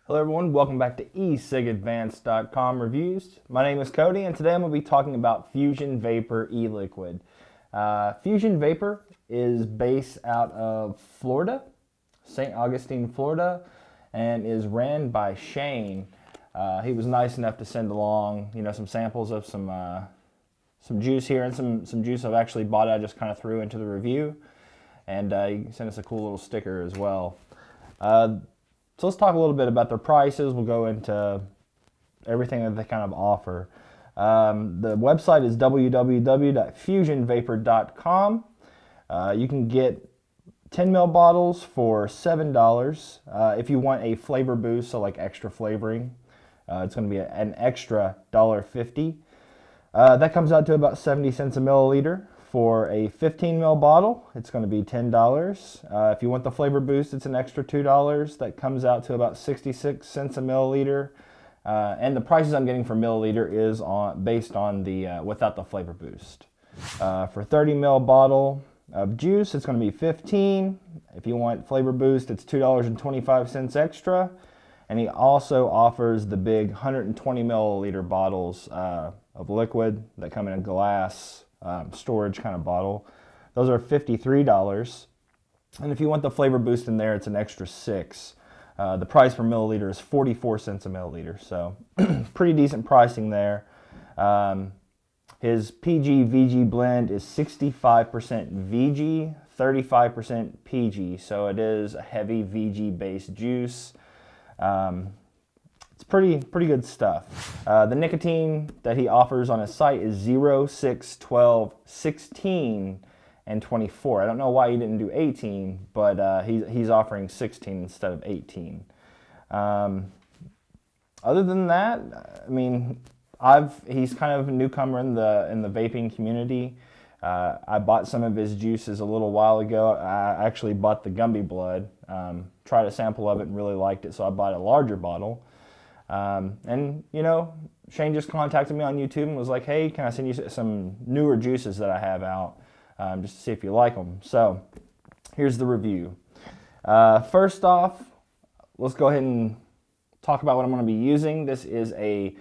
Hello everyone, welcome back to ecigadvanced.com reviews. My name is Cody and today I'm going to be talking about Fuzion Vapor e-liquid. Fuzion Vapor is based out of Florida, St. Augustine, Florida, and is ran by Shane. He was nice enough to send along, some samples of some juice here and some juice I've actually bought. I just kind of threw into the review, and he sent us a cool little sticker as well. So let's talk a little bit about their prices. We'll go into everything that they kind of offer. The website is www.fuzionvapor.com. You can get 10 ml bottles for $7. If you want a flavor boost, so like extra flavoring, it's going to be an extra $1.50. That comes out to about 70 cents a milliliter. For a 15 ml bottle, it's going to be $10. If you want the flavor boost, it's an extra $2. That comes out to about 66 cents a milliliter. And the prices I'm getting for milliliter is based on the without the flavor boost. For 30 ml bottle of juice, it's going to be $15. If you want flavor boost, it's $2.25 extra. And he also offers the big 120 milliliter bottles of liquid that come in a glass storage kind of bottle. Those are $53. And if you want the flavor boost in there, it's an extra $6. The price per milliliter is 44 cents a milliliter, so pretty decent pricing there. His PG VG blend is 65% VG, 35% PG, so it is a heavy VG based juice. It's pretty good stuff. The nicotine that he offers on his site is 0, 6, 12, 16, and 24. I don't know why he didn't do 18, but he's offering 16 instead of 18. Other than that, I mean, he's kind of a newcomer in the vaping community. I bought some of his juices a little while ago. I actually bought the Gumby Blood, tried a sample of it and really liked it, so I bought a larger bottle. And Shane just contacted me on YouTube and was like, hey, can I send you some newer juices that I have out, just to see if you like them. So here's the review. First off, let's go ahead and talk about what I'm going to be using. This is a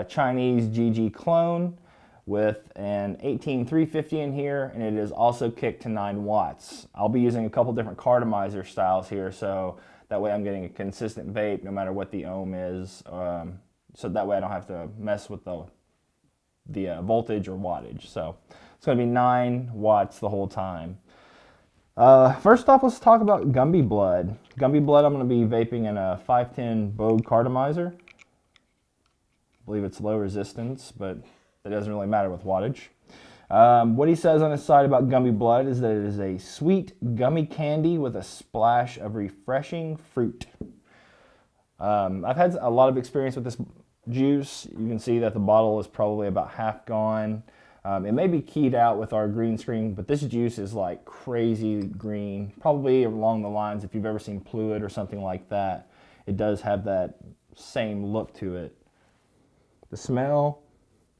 Chinese GG clone with an 18350 in here, and it is also kicked to 9 watts. I'll be using a couple different cartomizer styles here, so that way I'm getting a consistent vape no matter what the ohm is, so that way I don't have to mess with the voltage or wattage. So it's going to be 9 watts the whole time. First off, let's talk about Gumby Blood. Gumby Blood, I'm going to be vaping in a 510 Bogue cartomizer. I believe it's low resistance, but that doesn't really matter with wattage. What he says on his site about Gumby Blood is that it is a sweet gummy candy with a splash of refreshing fruit. I've had a lot of experience with this juice. You can see that the bottle is probably about half gone. It may be keyed out with our green screen, but this juice is like crazy green, probably along the lines if you've ever seen Fluid or something like that. It does have that same look to it. The smell,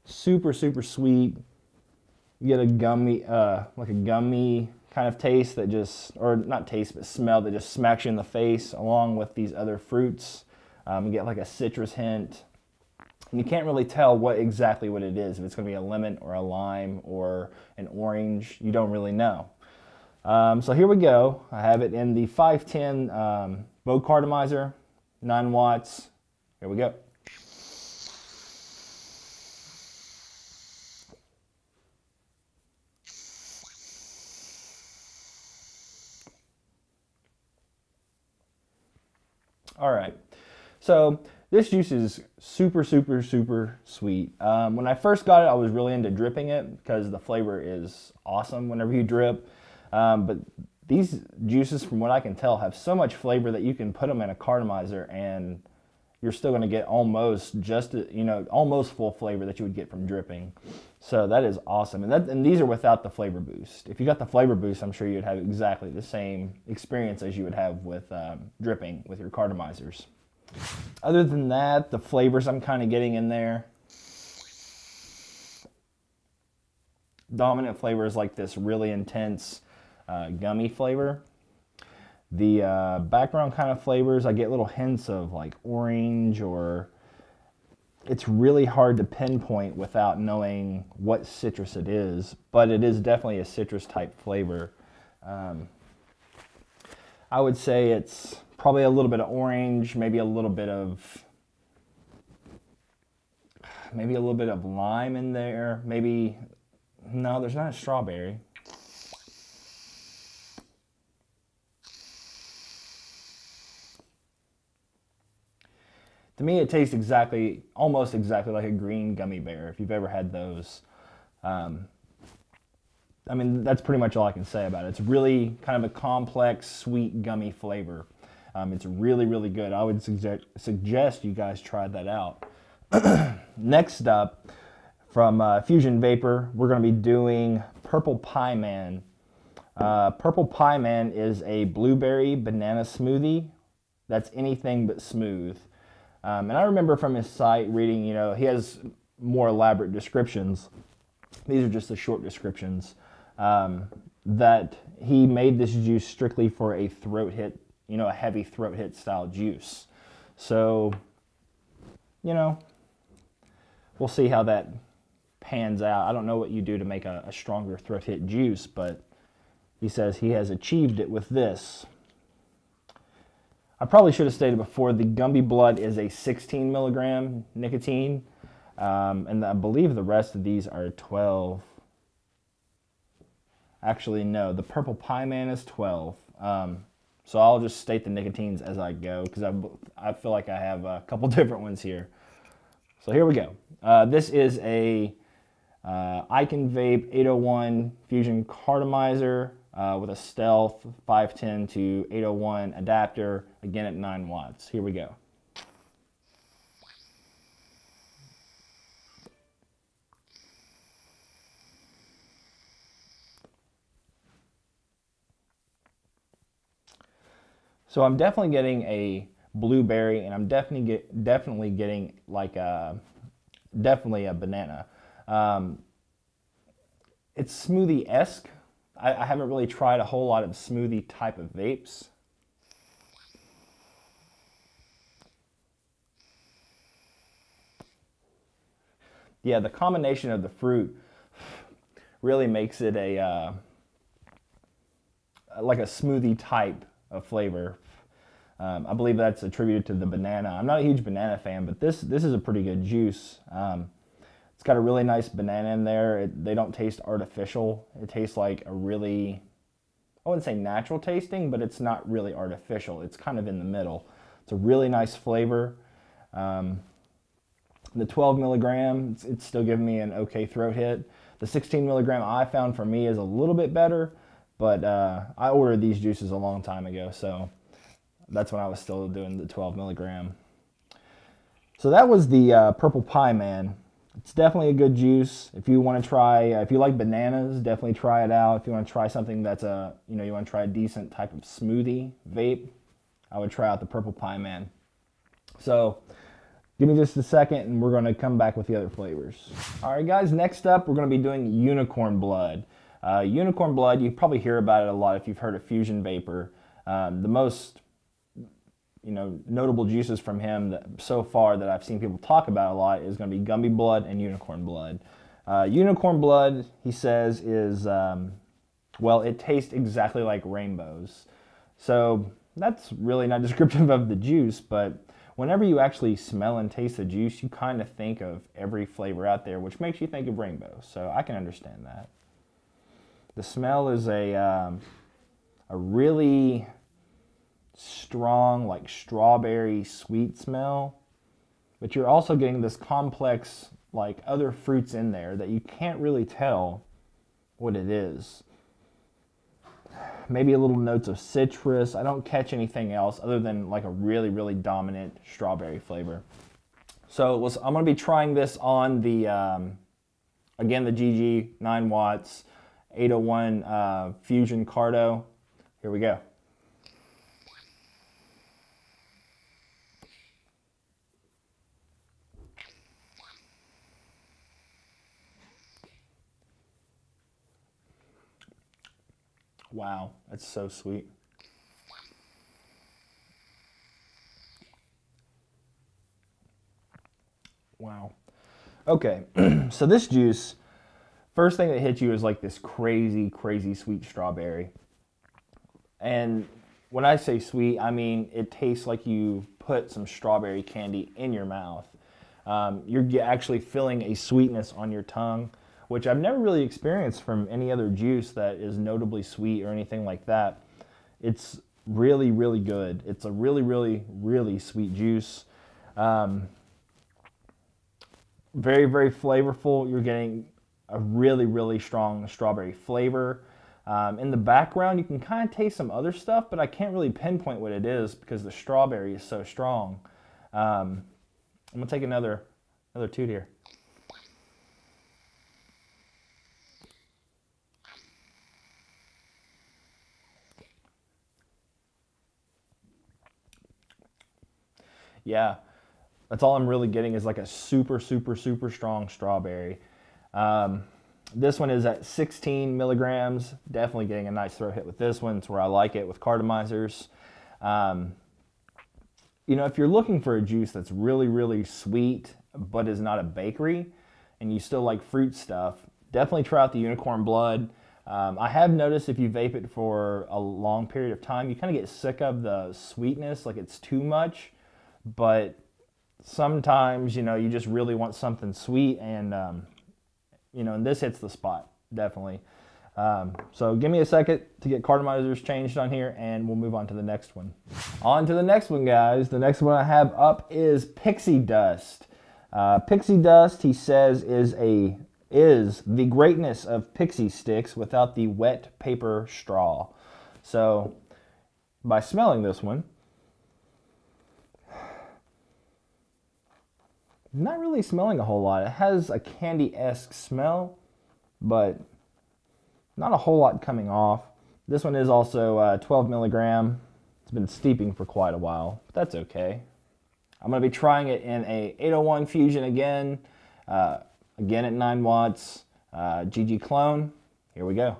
super sweet. You get a gummy, like a gummy kind of taste that just, or not taste, but smell that just smacks you in the face along with these other fruits. You get like a citrus hint. And you can't really tell exactly what it is, if it's going to be a lemon or a lime or an orange. You don't really know. So here we go. I have it in the 510 Bogue cartomizer, 9 watts. Here we go. All right, so this juice is super sweet. When I first got it, I was really into dripping it because the flavor is awesome whenever you drip. But these juices, from what I can tell, have so much flavor that you can put them in a cartomizer and you're still going to get almost almost full flavor that you would get from dripping. So that is awesome. And these are without the flavor boost. If you got the flavor boost, I'm sure you'd have exactly the same experience as you would have with dripping with your cartomizers. Other than that, the flavors I'm kind of getting in there. Dominant flavor is like this really intense gummy flavor. The background kind of flavors, I get little hints of like orange, or it's really hard to pinpoint without knowing what citrus it is, but it is definitely a citrus type flavor. I would say it's probably a little bit of orange, maybe a little bit of lime in there. Maybe, no, there's not a strawberry. To me, it tastes almost exactly like a green gummy bear, if you've ever had those. I mean, that's pretty much all I can say about it. It's really kind of a complex, sweet, gummy flavor. It's really, really good. I would suggest you guys try that out. Next up, from Fuzion Vapor, we're going to be doing Purple Pieman. Purple Pieman is a blueberry banana smoothie that's anything but smooth. And I remember from his site reading, you know, he has more elaborate descriptions. These are just the short descriptions. That he made this juice strictly for a throat hit, you know, a heavy throat hit style juice. So, you know, we'll see how that pans out. I don't know what you do to make a stronger throat hit juice, but he says he has achieved it with this. I probably should have stated before, the Gumby Blood is a 16 milligram nicotine, and I believe the rest of these are 12. Actually, no, the Purple Pieman is 12. So I'll just state the nicotines as I go, because I feel like I have a couple different ones here. So here we go. This is a Icon Vape 801 Fusion Cartomizer with a Stealth 510 to 801 adapter, again at 9 watts. Here we go. So I'm definitely getting a blueberry, and I'm definitely getting like definitely a banana. It's smoothie-esque. I haven't really tried a whole lot of smoothie type of vapes. Yeah, the combination of the fruit really makes it a like a smoothie type of flavor. I believe that's attributed to the banana. I'm not a huge banana fan, but this is a pretty good juice. It's got a really nice banana in there. They don't taste artificial. It tastes like a really, I wouldn't say natural tasting, but it's not really artificial. It's kind of in the middle. It's a really nice flavor. The 12 milligram, it's still giving me an okay throat hit. The 16 milligram I found for me is a little bit better, but I ordered these juices a long time ago, so that's when I was still doing the 12 milligram. So that was the Purple Pieman. It's definitely a good juice. If you want to try, if you like bananas, definitely try it out. If you want to try something that's you want to try a decent type of smoothie vape, I would try out the Purple Pieman. So give me just a second and we're going to come back with the other flavors. All right, guys, next up, we're going to be doing Unicorn Blood. Unicorn Blood, you probably hear about it a lot if you've heard of Fuzion Vapor. The most notable juices from him so far that I've seen people talk about a lot is going to be Gumby Blood and Unicorn Blood. Unicorn Blood, he says, is, well, it tastes exactly like rainbows. So that's really not descriptive of the juice, but whenever you actually smell and taste the juice, you kind of think of every flavor out there, which makes you think of rainbows. So I can understand that. The smell is a really strong, like strawberry sweet smell, but you're also getting this complex, like other fruits in there that you can't really tell what it is. Maybe a little notes of citrus. I don't catch anything else other than like a really, really dominant strawberry flavor. So I'm going to be trying this on the, again, the GG 9 watts 801 Fusion Carto. Here we go. Wow, that's so sweet. Wow. Okay, so this juice, first thing that hits you is like this crazy, crazy sweet strawberry. And when I say sweet, I mean it tastes like you put some strawberry candy in your mouth. You're actually feeling a sweetness on your tongue, which I've never really experienced from any other juice that is notably sweet or anything like that. It's really, really good. It's a really, really, really sweet juice. Very, very flavorful. You're getting a really, really strong strawberry flavor. In the background, you can kind of taste some other stuff, but I can't really pinpoint what it is because the strawberry is so strong. I'm gonna take another toot here. Yeah, that's all I'm really getting is like a super, super, super strong strawberry. This one is at 16 milligrams. Definitely getting a nice throat hit with this one. It's where I like it with cartomizers. You know, if you're looking for a juice that's really, really sweet, but is not a bakery, and you still like fruit stuff, definitely try out the Unicorn Blood. I have noticed if you vape it for a long period of time, you kind of get sick of the sweetness, like it's too much. But sometimes, you know, you just really want something sweet, and you know, and this hits the spot, definitely. So give me a second to get cartomizers changed on here, and we'll move on to the next one. On to the next one, guys. The next one I have up is Pixie Dust. Pixie Dust, he says, is the greatness of pixie sticks without the wet paper straw. So by smelling this one, not really smelling a whole lot. It has a candy-esque smell, but not a whole lot coming off. This one is also 12 milligram. It's been steeping for quite a while, but that's okay. I'm going to be trying it in a 801 Fuzion again, again at 9 watts, GG clone. Here we go.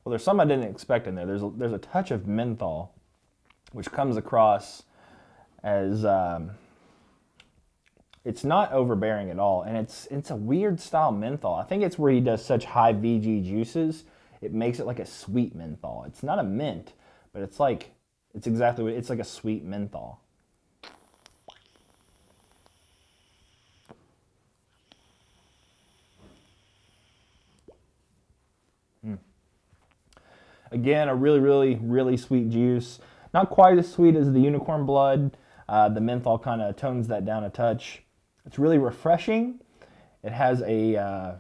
Well, there's some I didn't expect in there. There's a touch of menthol, which comes across as it's not overbearing at all, and it's a weird style menthol. I think it's where he does such high VG juices, it makes it like a sweet menthol. It's not a mint, but it's like it's like a sweet menthol. Again, a really, really, really sweet juice. Not quite as sweet as the Unicorn Blood. The menthol kind of tones that down a touch. It's really refreshing. It has a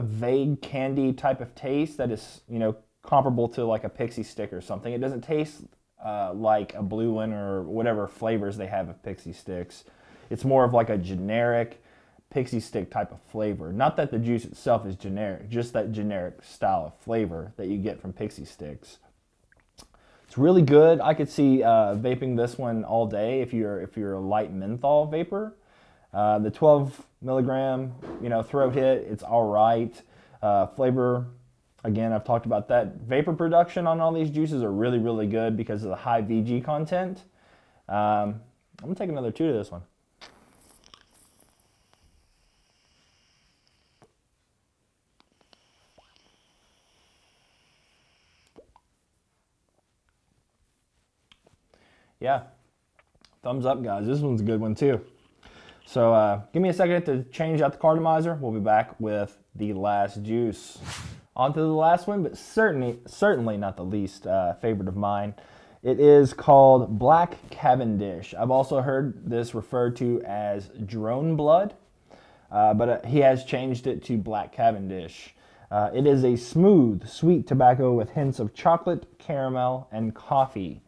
vague candy type of taste that is, you know, comparable to like a Pixie Stick or something. It doesn't taste like a blue one or whatever flavors they have of Pixie Sticks. It's more of like a generic Pixie Stick type of flavor. Not that the juice itself is generic, just that generic style of flavor that you get from Pixie Sticks. It's really good. I could see vaping this one all day if you're a light menthol vapor. The 12 milligram, you know, throat hit, it's all right. Flavor, again, I've talked about that. Vapor production on all these juices are really, really good because of the high VG content. I'm gonna take another two to this one. Yeah, thumbs up, guys. This one's a good one too. So give me a second to change out the cartomizer. We'll be back with the last juice. On to the last one, but certainly not the least favorite of mine. It is called Black Cavendish. I've also heard this referred to as Drone Blood, but he has changed it to Black Cavendish. It is a smooth, sweet tobacco with hints of chocolate, caramel, and coffee.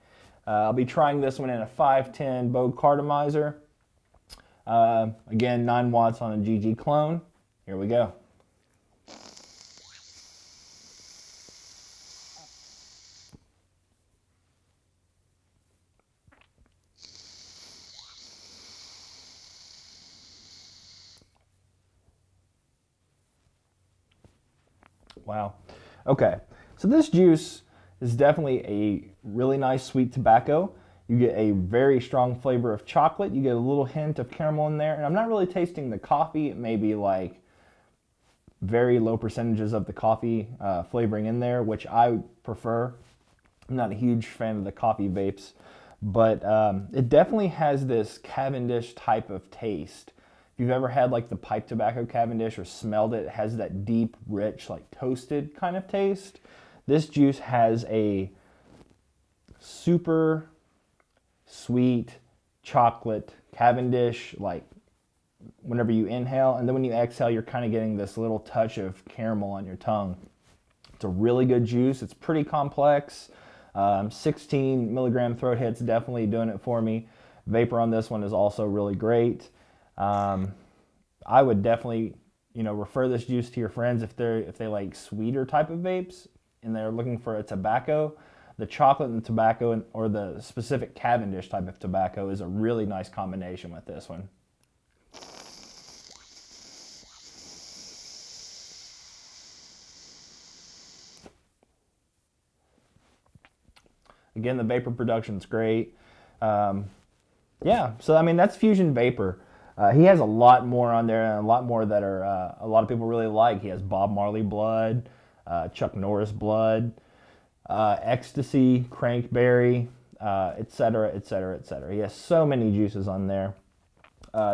I'll be trying this one in a 510 Bogue cartomizer. Again, 9 watts on a GG clone. Here we go. Wow. Okay, so this juice is definitely a really nice sweet tobacco. You get a very strong flavor of chocolate. You get a little hint of caramel in there. And I'm not really tasting the coffee. It may be like very low percentages of the coffee flavoring in there, which I prefer. I'm not a huge fan of the coffee vapes, but it definitely has this Cavendish type of taste. If you've ever had like the pipe tobacco Cavendish or smelled it, it has that deep, rich, like toasted kind of taste. This juice has a super sweet chocolate Cavendish, like whenever you inhale, and then when you exhale, you're kind of getting this little touch of caramel on your tongue. It's a really good juice. It's pretty complex. 16 milligram throat hits, definitely doing it for me. Vapor on this one is also really great. I would definitely, refer this juice to your friends if they like sweeter type of vapes and they're looking for a tobacco. The chocolate and the tobacco, or the specific Cavendish type of tobacco, is a really nice combination with this one. Again, the vapor production's great. Yeah, so I mean, that's Fuzion Vapor. He has a lot more on there, and a lot more that are a lot of people really like. He has Bob Marley Blood, Chuck Norris Blood, Ecstasy, Crankberry, etc., etc., etc. He has so many juices on there.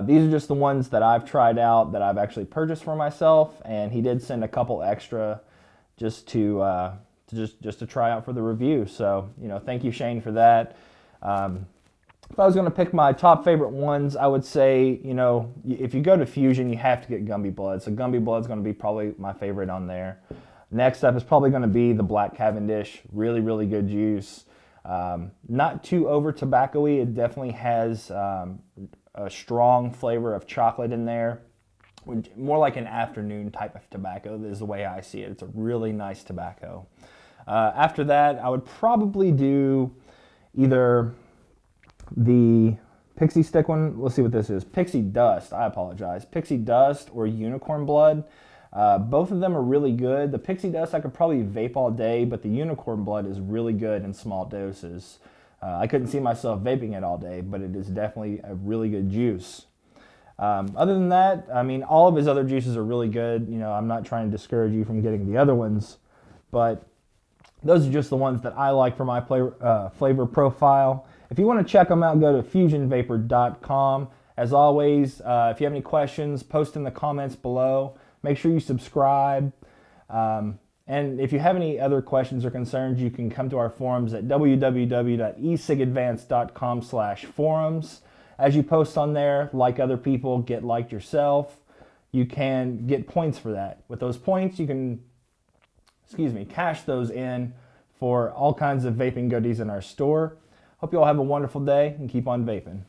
These are just the ones that I've tried out, that I've actually purchased for myself, and he did send a couple extra just to try out for the review. So, thank you, Shane, for that. If I was going to pick my top favorite ones, I would say, if you go to Fuzion, you have to get Gumby Blood. So Gumby Blood's going to be probably my favorite on there. Next up is probably going to be the Black Cavendish. Really, really good juice. Not too over tobacco-y. It definitely has a strong flavor of chocolate in there. More like an afternoon type of tobacco is the way I see it. It's a really nice tobacco. After that, I would probably do either the Pixie Stick one. Let's see what this is. Pixie Dust. I apologize. Pixie Dust or Unicorn Blood. Both of them are really good. The Pixie Dust I could probably vape all day, but the Unicorn Blood is really good in small doses. I couldn't see myself vaping it all day, but it is definitely a really good juice. Other than that, I mean, all of his other juices are really good. I'm not trying to discourage you from getting the other ones, but those are just the ones that I like for my flavor profile. If you want to check them out, go to FuzionVapor.com. As always, if you have any questions, post in the comments below. Make sure you subscribe. And if you have any other questions or concerns, you can come to our forums at www.ecigadvanced.com/forums. As you post on there, like other people, get liked yourself, you can get points for that. With those points, you can, cash those in for all kinds of vaping goodies in our store. Hope you all have a wonderful day and keep on vaping.